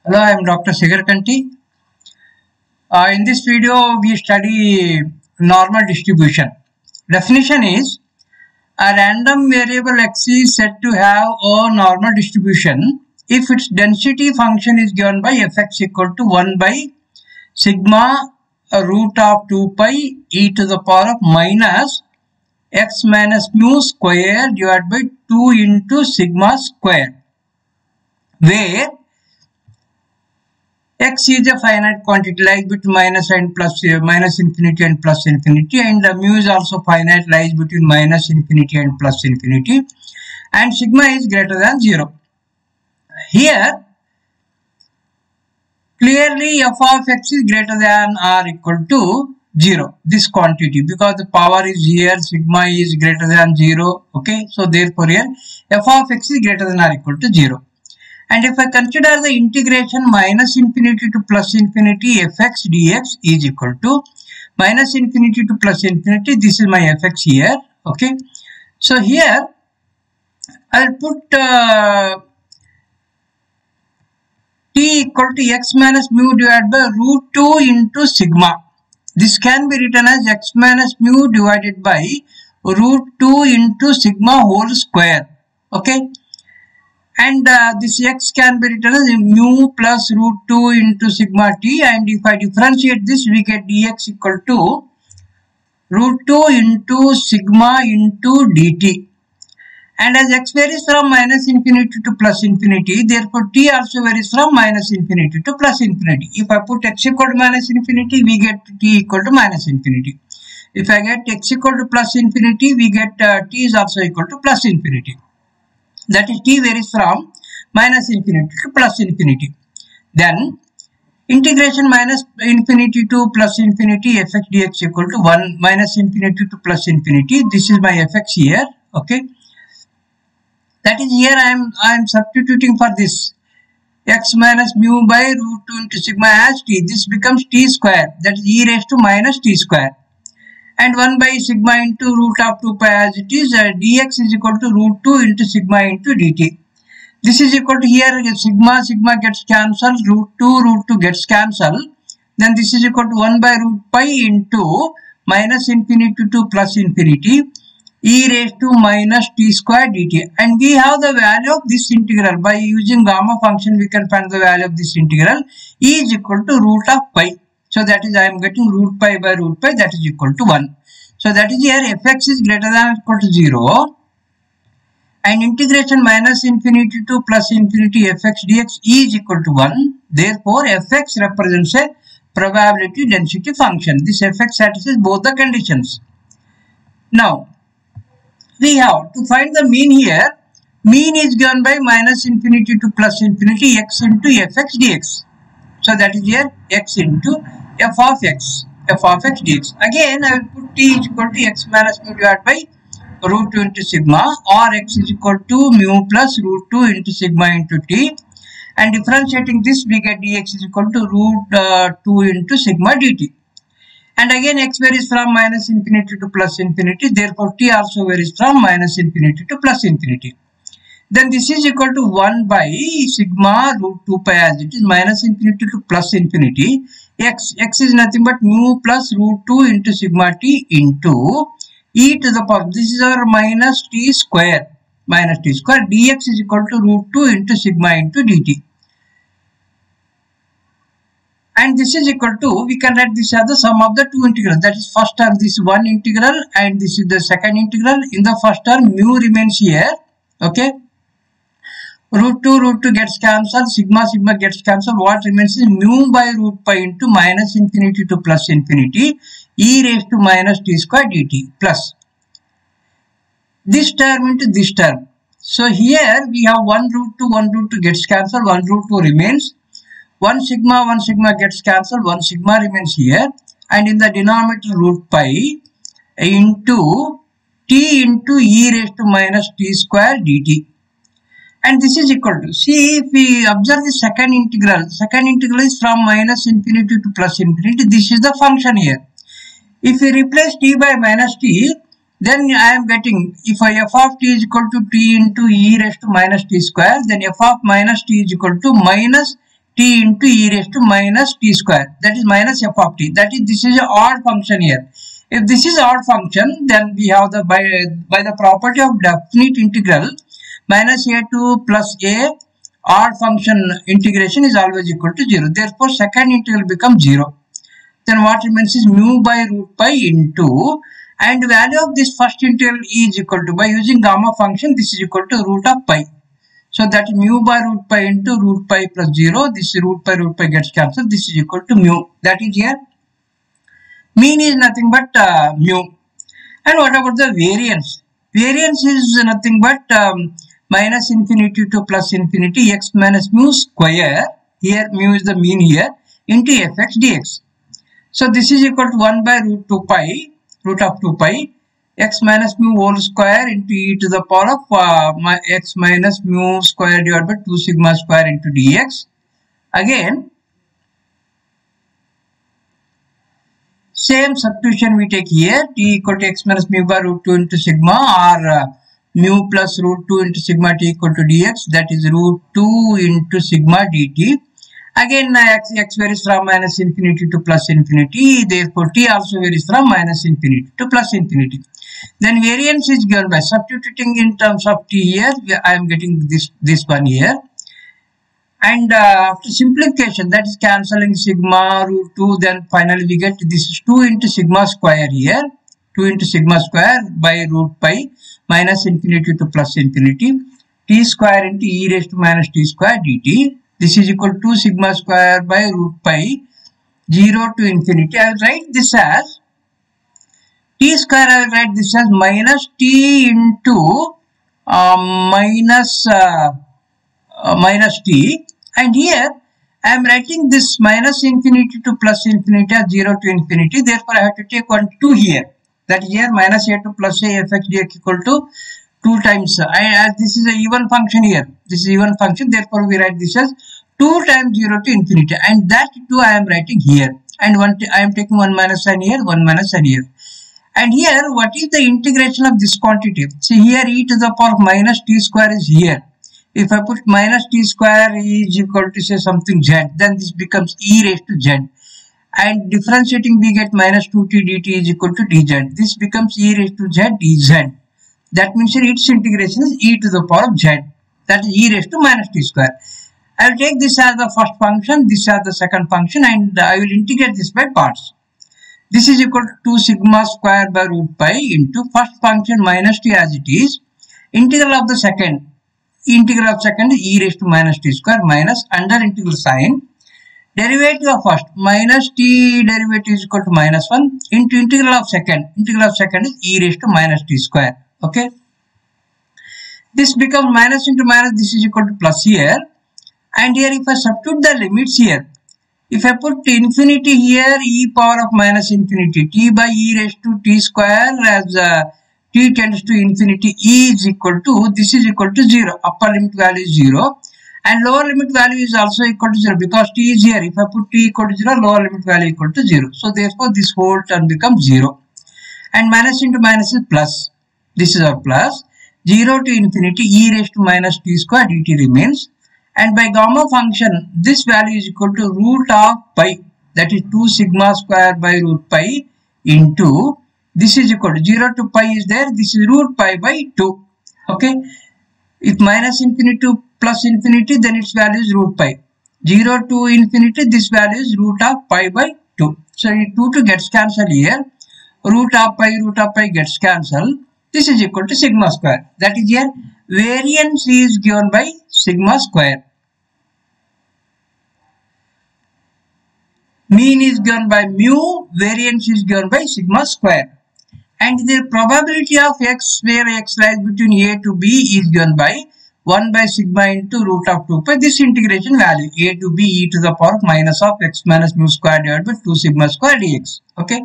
Hello, I am Dr. Shikhar Kanti. In this video, we study normal distribution. Definition is a random variable x is said to have a normal distribution if its density function is given by fx equal to 1 by sigma root of 2 pi e to the power of minus x minus mu square divided by 2 into sigma square, where x is a finite quantity lies between minus infinity and plus infinity, and the mu is also finite, lies between minus infinity and plus infinity, and sigma is greater than 0. Here clearly f of x is greater than or equal to 0, this quantity, because the power is here, sigma is greater than 0. Okay, so therefore here f of x is greater than or equal to 0. And if I consider the integration minus infinity to plus infinity fx dx is equal to minus infinity to plus infinity, this is my fx here. Okay, so here I will put t equal to x minus mu divided by root 2 into sigma. This can be written as x minus mu divided by root 2 into sigma whole square. Okay, and this x can be written as mu plus root 2 into sigma t, and if I differentiate this, we get dx equal to root 2 into sigma into dt. And as x varies from minus infinity to plus infinity, therefore t also varies from minus infinity to plus infinity. If I put x equal to minus infinity, we get t equal to minus infinity. If I get x equal to plus infinity, we get t is also equal to plus infinity. That is, t varies from minus infinity to plus infinity. Then integration minus infinity to plus infinity fx dx equal to 1 minus infinity to plus infinity. This is my fx here. Okay, that is, here I am substituting for this x minus mu by root 2 into sigma as t. This becomes t square, that is e raised to minus t square, and 1 by sigma into root of 2 pi as it is, dx is equal to root 2 into sigma into dt. This is equal to, here sigma gets cancelled, root 2 gets cancelled, then this is equal to 1 by root pi into minus infinity to plus infinity e raised to minus t square dt. And we have the value of this integral. By using gamma function, we can find the value of this integral. E is equal to root of pi. So that is, I am getting root pi by root pi, that is equal to 1. So that is, here fx is greater than or equal to 0. And integration minus infinity to plus infinity fx dx is equal to 1. Therefore, fx represents a probability density function. This fx satisfies both the conditions. Now, we have to find the mean here. Mean is given by minus infinity to plus infinity x into fx dx. So that is, here x into f of x dx. Again, I will put t is equal to x minus mu divided by root 2 into sigma, or x is equal to mu plus root 2 into sigma into t, and differentiating this, we get dx is equal to root 2 into sigma dt. And again, x varies from minus infinity to plus infinity, therefore t also varies from minus infinity to plus infinity. Then this is equal to 1 by sigma root 2 pi as it is, minus infinity to plus infinity. X is nothing but mu plus root 2 into sigma t into e to the power, this is our minus t square, dx is equal to root 2 into sigma into dt. And this is equal to, we can write this as the sum of the two integrals. That is, first term, this is one integral, and this is the second integral. In the first term, mu remains here. Okay, root 2 gets cancelled, sigma gets cancelled. What remains is mu by root pi into minus infinity to plus infinity e raised to minus t square dt plus this term into this term. So here we have 1 root 2 gets cancelled, 1 root 2 remains, 1 sigma gets cancelled, 1 sigma remains here, and in the denominator root pi into t into e raised to minus t square dt. And this is equal to, see, if we observe the second integral is from minus infinity to plus infinity. This is the function here. If we replace t by minus t, then I am getting, if f of t is equal to t into e raised to minus t square, then f of minus t is equal to minus t into e raised to minus t square, that is minus f of t. That is, this is an odd function here. If this is odd function, then we have the by the property of definite integral, minus a to plus a, odd function integration is always equal to 0. Therefore, second integral becomes 0. Then what remains is mu by root pi into, and value of this first integral is equal to, by using gamma function, this is equal to root of pi. So that is mu by root pi into root pi plus 0. This root pi gets cancelled. This is equal to mu. That is here. Mean is nothing but mu. And what about the variance? Variance is nothing but minus infinity to plus infinity x minus mu square. Here mu is the mean here into fx dx. So this is equal to 1 by root 2 pi, root of 2 pi, x minus mu whole square into e to the power of x minus mu square divided by 2 sigma square into dx. Again, same substitution we take here, t equal to x minus mu by root 2 into sigma, or mu plus root 2 into sigma t equal to dx, that is root 2 into sigma dt. Again, x varies from minus infinity to plus infinity, therefore t also varies from minus infinity to plus infinity. Then variance is given by substituting in terms of t here, I am getting this one here. And after simplification, that is cancelling sigma root 2, then finally we get this is 2 into sigma square here, 2 into sigma square by root pi, minus infinity to plus infinity, t square into e raised to minus t square dt. This is equal to sigma square by root pi, 0 to infinity. I will write this as t square, I will write this as minus t into minus t, and here I am writing this minus infinity to plus infinity as 0 to infinity. Therefore, I have to take 1 2 here. That is here minus a to plus a fx dx equal to 2 times, as this is a even function here, this is even function, therefore we write this as 2 times 0 to infinity, and that 2 I am writing here, and I am taking 1 minus sign here, 1 minus sign here. And here, what is the integration of this quantity? See here, e to the power of minus t square is here. If I put minus t square is equal to say something z, then this becomes e raised to z. And differentiating we get minus 2t dt is equal to dz. This becomes e raised to z dz. That means its integration is e to the power of z. That is e raised to minus t square. I will take this as the first function, this as the second function, and I will integrate this by parts. This is equal to 2 sigma square by root pi into first function minus t as it is, integral of the second, integral of second is e raised to minus t square minus under integral sign, derivative of first minus t derivative is equal to minus 1 into integral of second is e raised to minus t square. Okay, this becomes minus into minus, this is equal to plus here, and here if I substitute the limits here, if I put infinity here, e power of minus infinity, t by e raised to t square, as t tends to infinity, e is equal to, this is equal to 0, upper limit value is 0, and lower limit value is also equal to 0, because t is here. If I put t equal to 0, lower limit value equal to 0, so therefore this whole term becomes 0, and minus into minus is plus. This is our plus, 0 to infinity, e raised to minus t square dt remains, and by gamma function, this value is equal to root of pi, that is 2 sigma square by root pi into, this is equal to 0 to pi is there, this is root pi by 2. Okay, if minus infinity to plus infinity, then its value is root pi. 0 to infinity, this value is root of pi by 2. So 2 gets cancelled here, root of pi gets cancelled. This is equal to sigma square. That is here, variance is given by sigma square. Mean is given by mu, variance is given by sigma square. And the probability of x, where x lies between a to b, is given by 1 by sigma into root of 2 pi. This integration value, a to b e to the power of minus of x minus mu square divided by 2 sigma square dx. Okay.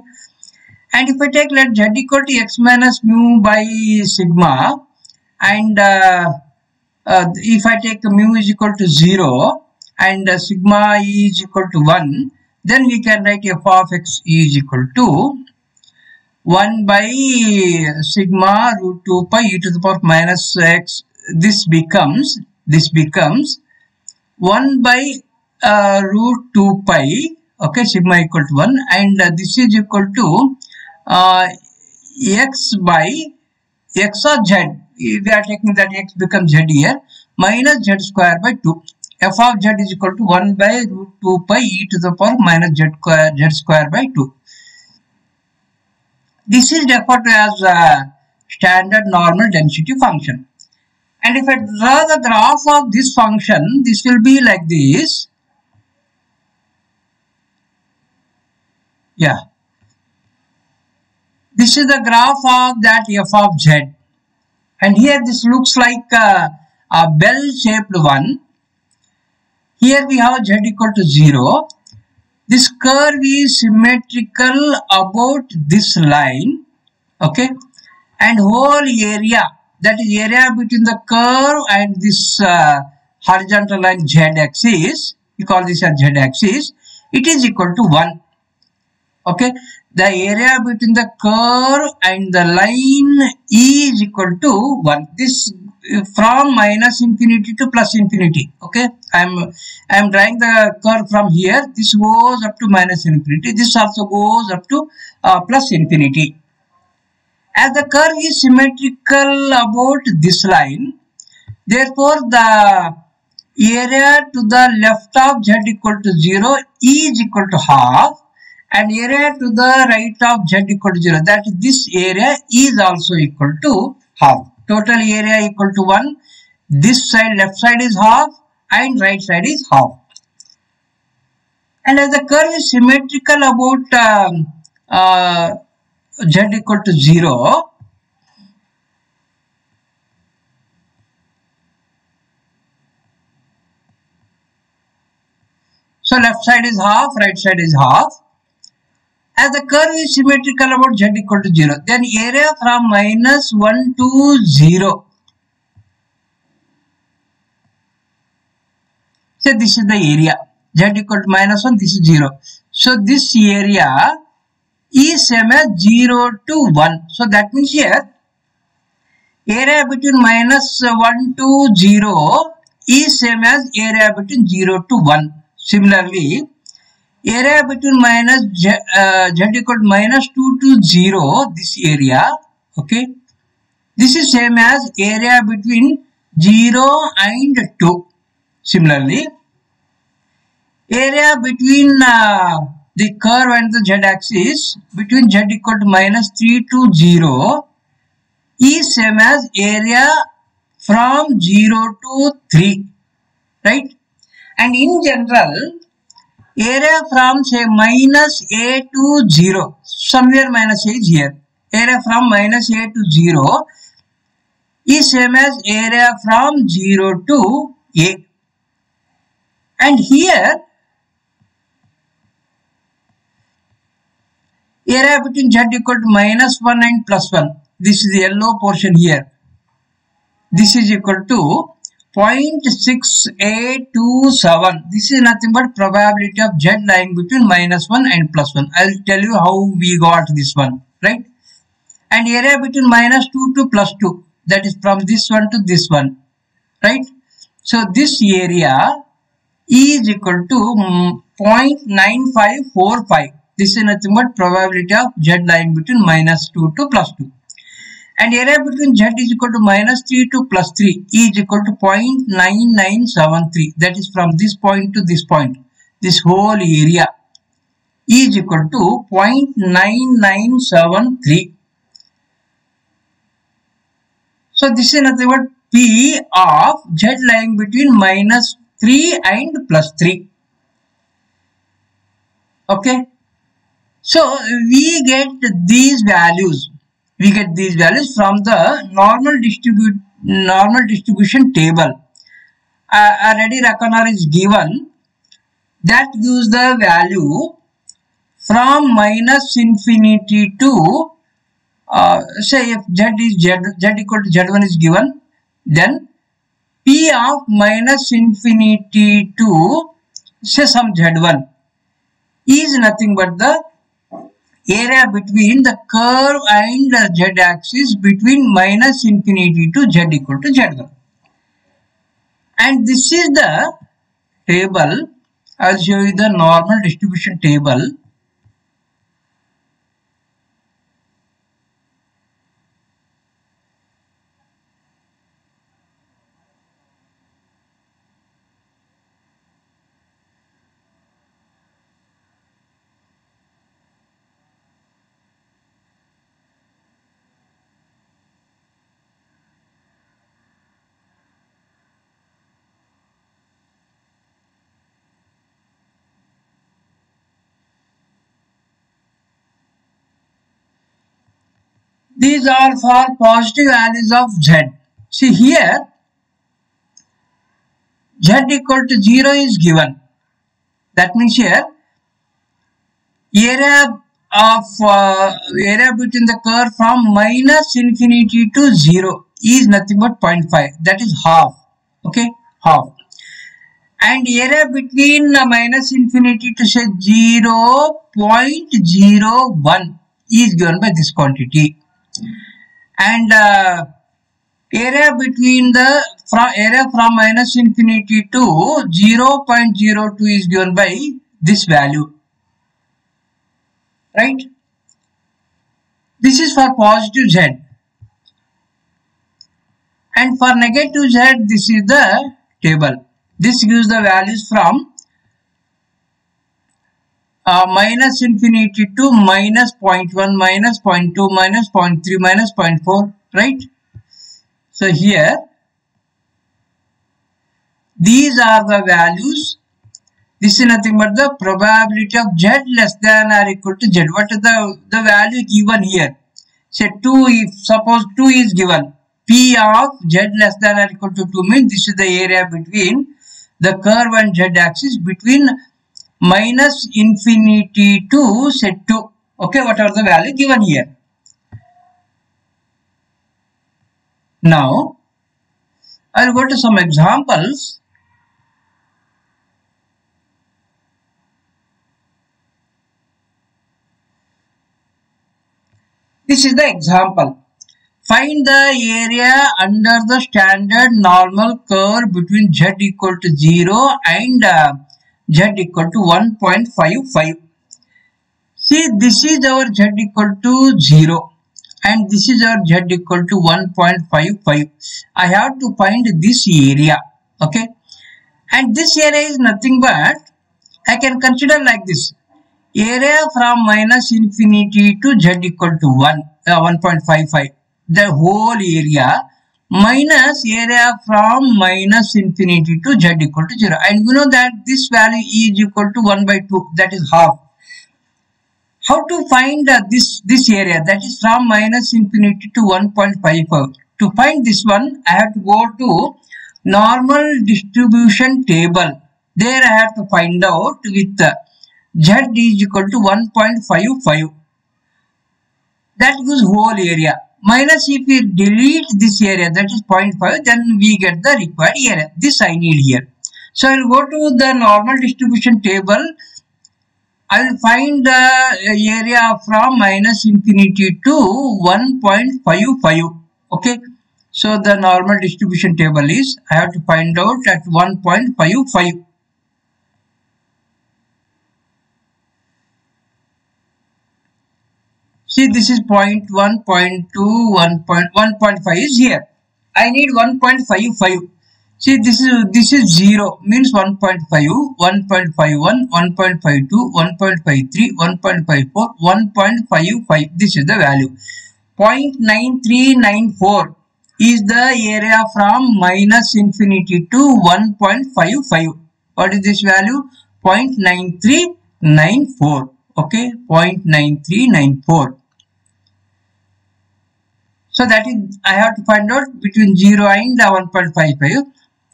And if I take, let z equal to x minus mu by sigma, and if I take mu is equal to 0 and sigma is equal to 1, then we can write f of x is equal to 1 by sigma root 2 pi e to the power of minus x. This becomes 1 by root 2 pi, okay, sigma equal to 1, and this is equal to x by x or z. We are taking that x becomes z here, minus z square by 2. F of z is equal to 1 by root 2 pi e to the power minus z square by 2. This is referred to as a standard normal density function. And if I draw the graph of this function, this will be like this. Yeah. This is the graph of that f of z. And here this looks like a bell-shaped one. Here we have z equal to 0. This curve is symmetrical about this line. Okay. And whole area, that is area between the curve and this horizontal line z-axis, we call this as z-axis, it is equal to 1. Okay, the area between the curve and the line is equal to 1. This from minus infinity to plus infinity. Okay, I am drawing the curve from here. This goes up to minus infinity. This also goes up to plus infinity. As the curve is symmetrical about this line, therefore the area to the left of z equal to 0 is equal to half, and area to the right of z equal to 0, that is this area, is also equal to half. Total area equal to 1. This side, left side is half and right side is half. And as the curve is symmetrical about z equal to 0, so left side is half, right side is half. As the curve is symmetrical about z equal to 0, then area from minus 1 to 0. So this is the area. Z equal to minus 1, this is 0. So this area is same as 0 to 1. So that means here, area between minus 1 to 0 is same as area between 0 to 1. Similarly, area between minus z equal to minus 2 to 0, this area, okay, this is same as area between 0 and 2. Similarly, area between the curve and the z-axis between z equal to minus 3 to 0 is same as area from 0 to 3, right? And in general, area from say minus a to 0, somewhere minus a is here, area from minus a to 0 is same as area from 0 to a. And here, area between z equal to minus 1 and plus 1, this is the yellow portion here, this is equal to 0.6827. This is nothing but probability of z lying between minus 1 and plus 1. I will tell you how we got this one, right? And area between minus 2 to plus 2, that is from this one to this one, right? So this area is equal to 0.9545. This is nothing but probability of z lying between minus 2 to plus 2. And area between z is equal to minus 3 to plus 3 is equal to 0.9973. That is from this point to this point. This whole area is equal to 0.9973. So this is nothing but P of z lying between minus 3 and plus 3. Okay. So we get these values. We get these values from the normal distribution table. A ready reckoner is given that gives the value from minus infinity to say if z equal to z1 is given, then p of minus infinity to say some z1 is nothing but the area between the curve and the z-axis between minus infinity to z equal to z1. And this is the table I will show you the normal distribution table. These are for positive values of z. See here, z equal to 0 is given. That means here, area between the curve from minus infinity to 0 is nothing but 0.5. That is half. Okay, half. And area between minus infinity to say 0.01 is given by this quantity. And area between the area from minus infinity to 0.02 is given by this value, right? This is for positive z, and for negative z this is the table. This gives the values from minus infinity to minus 0.1, minus 0.2, minus 0.3, minus 0.4, right? So here, these are the values. This is nothing but the probability of z less than or equal to z. What is the value given here? Say 2, if suppose 2 is given, P of z less than or equal to 2 means this is the area between the curve and z axis between minus infinity to say 2. Okay, what are the value given here? Now, I will go to some examples. This is the example. Find the area under the standard normal curve between z equal to 0 and z equal to 1.55. See, this is our z equal to 0 and this is our z equal to 1.55. I have to find this area, okay? And this area is nothing but, I can consider like this. Area from minus infinity to z equal to 1.55. The whole area minus area from minus infinity to z equal to 0. And you know that this value is equal to 1 by 2. That is half. How to find this area, that is from minus infinity to 1.55. To find this one, I have to go to normal distribution table. There I have to find out with z is equal to 1.55. That gives whole area. Minus if we delete this area, that is 0.5, then we get the required area. This I need here. So I will go to the normal distribution table. I will find the area from minus infinity to 1.55. Okay. So the normal distribution table is, I have to find out at 1.55. See, this is 0.1, 0.2, 1.5 is here. I need 1.55. See, this is 0 means 1.5, 1.51, 1.52, 1.53, 1.54, 1.55. This is the value. 0.9394 is the area from minus infinity to 1.55. What is this value? 0.9394. Okay, 0.9394. So that is, I have to find out between 0 and 1.55.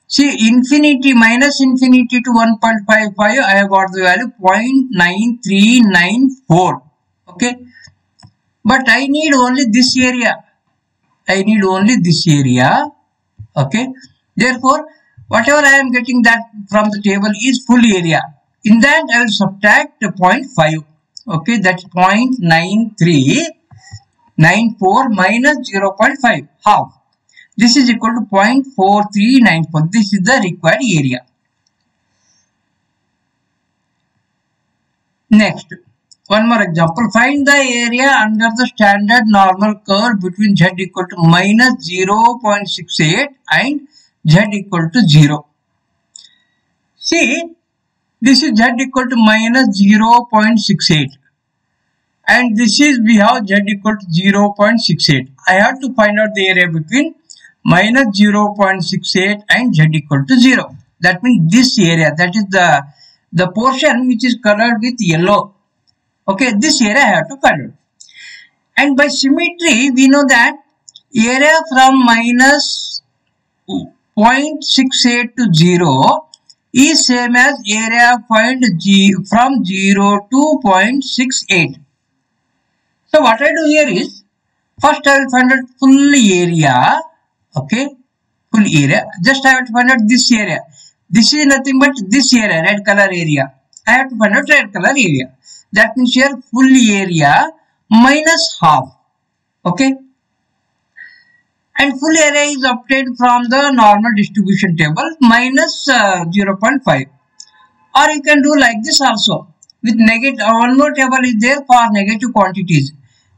See, infinity, minus infinity to 1.55, I have got the value 0.9394. Okay. But I need only this area. I need only this area. Okay. Therefore, whatever I am getting that from the table is full area. In that, I will subtract 0.5. Okay. That's 0.9394 minus 0.5, half. This is equal to 0.4394. This is the required area. Next, one more example. Find the area under the standard normal curve between z equal to minus 0.68 and z equal to 0. See, this is z equal to minus 0.68 and this is we have z equal to 0.68. I have to find out the area between minus 0.68 and z equal to 0. That means this area, that is the portion which is colored with yellow. Okay, this area I have to find out. And by symmetry, we know that area from minus 0.68 to 0 is same as area find from 0 to 0.68. So what I do here is, first I will find out full area. Okay, full area. Just I have to find out this area. This is nothing but this area, red color area. I have to find out red color area. That means here full area minus half. Okay. And full area is obtained from the normal distribution table minus 0.5. Or you can do like this also. With negative, one more table is there for negative quantities.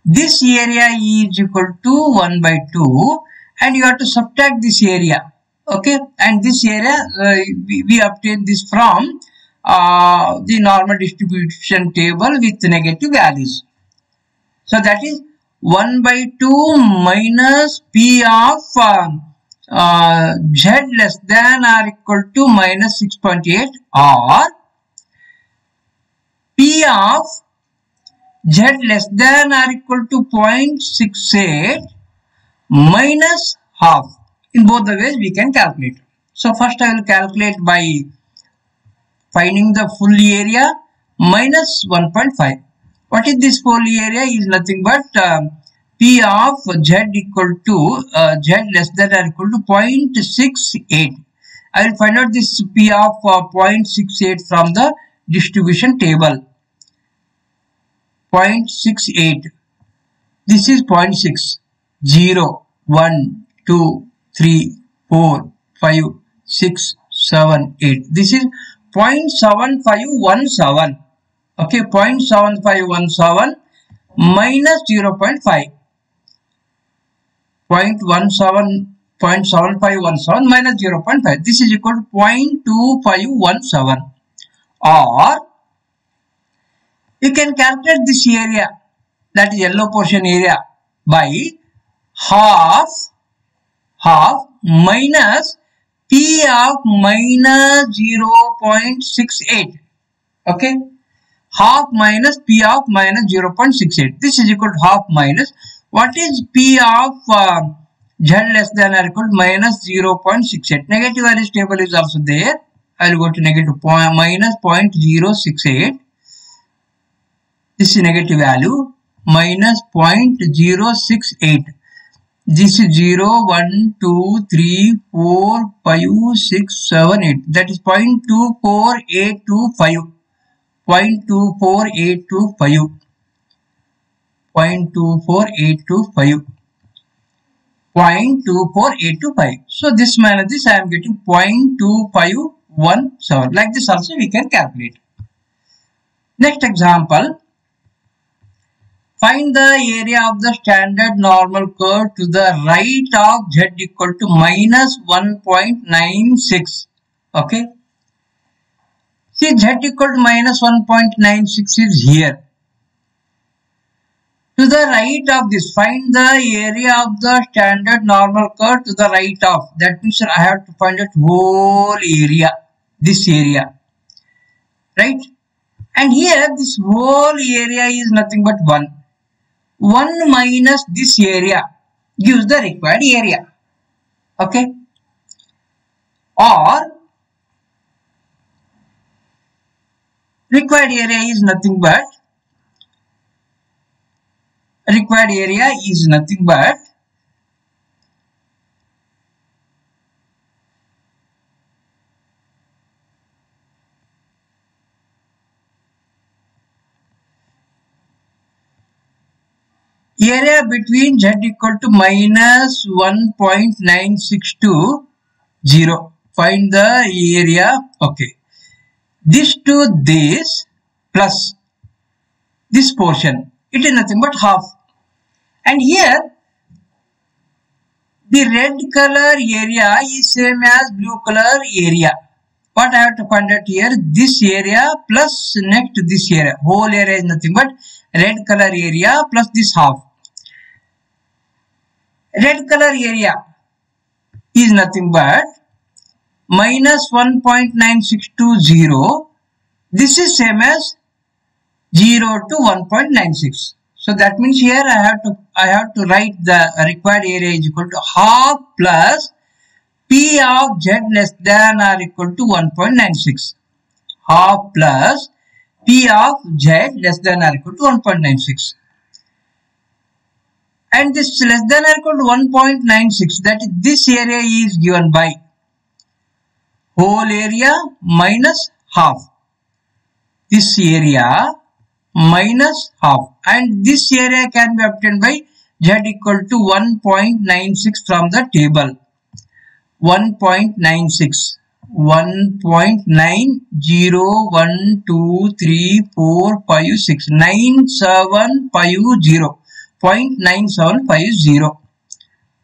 This area is equal to 1 by 2 and you have to subtract this area. Okay, and this area we obtain this from the normal distribution table with negative values. So that is 1 by 2 minus P of z less than or equal to minus 6.8 or P of z less than or equal to 0.68 minus half. In both the ways we can calculate. So first I will calculate by finding the full area minus 1.5. What is this full area? Is nothing but P of z equal to z less than or equal to 0.68. I will find out this P of 0.68 from the distribution table. 0.68. This is 0.6. 0, 1, 2, 3, 4, 5, 6, 7, 8. This is 0.7517. Okay, 0.7517 minus 0.5. 0.7517 minus 0.5. This is equal to 0.2517. Or you can calculate this area, that is yellow portion area, by half minus P of minus 0.68. Okay, half minus P of minus 0.68. This is equal to half minus, what is P of z less than or equal to minus 0.68. Negative values table is also there. I will go to negative minus 0.068. This is negative value minus 0.068. This is 0, 1, 2, 3, 4, 5, 6, 7, 8. That is 0.24825. 0.24825. 0.24825. 0.24825. So this minus this I am getting 0.2517. Like this also we can calculate. Next example. Find the area of the standard normal curve to the right of z equal to minus 1.96. Okay. See, z equal to minus 1.96 is here. To the right of this, find the area of the standard normal curve to the right of. That means I have to find out whole area, this area. Right? And here this whole area is nothing but 1. 1 minus this area gives the required area. Okay. Or required area is nothing but area between z equal to minus 1.96 to 0. Find the area. Okay. This to this plus this portion. It is nothing but half. And here the red color area is same as blue color area. What I have to find out here? This area plus next this area. Whole area is nothing but red color area plus this half. Red color area is nothing but minus 1.9620. This is same as 0 to 1.96. So that means here I have to write the required area is equal to half plus P of Z less than or equal to 1.96. Half plus P of Z less than or equal to 1.96. And this less than or equal to 1.96, that is, this area is given by whole area minus half. This area minus half, and this area can be obtained by Z equal to 1.96 from the table. 1.96, 1.90123456 9750, 0.9750,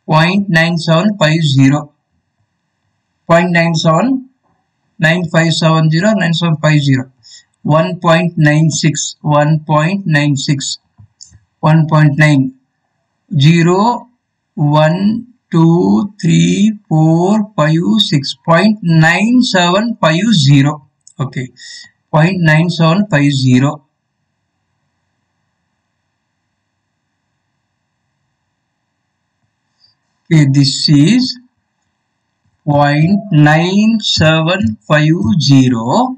0.9750, 0.97 9570 9750, 1.96, 1.96, 1.9 0 1 2 3 4 5 6.9750. Okay, 0.9750. Okay, this is 0.9750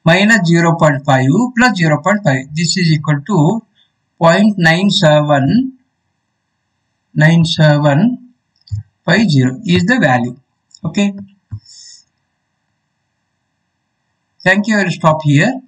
minus 0.5 plus 0.5. This is equal to 0.9750 is the value. Okay. Thank you. I will stop here.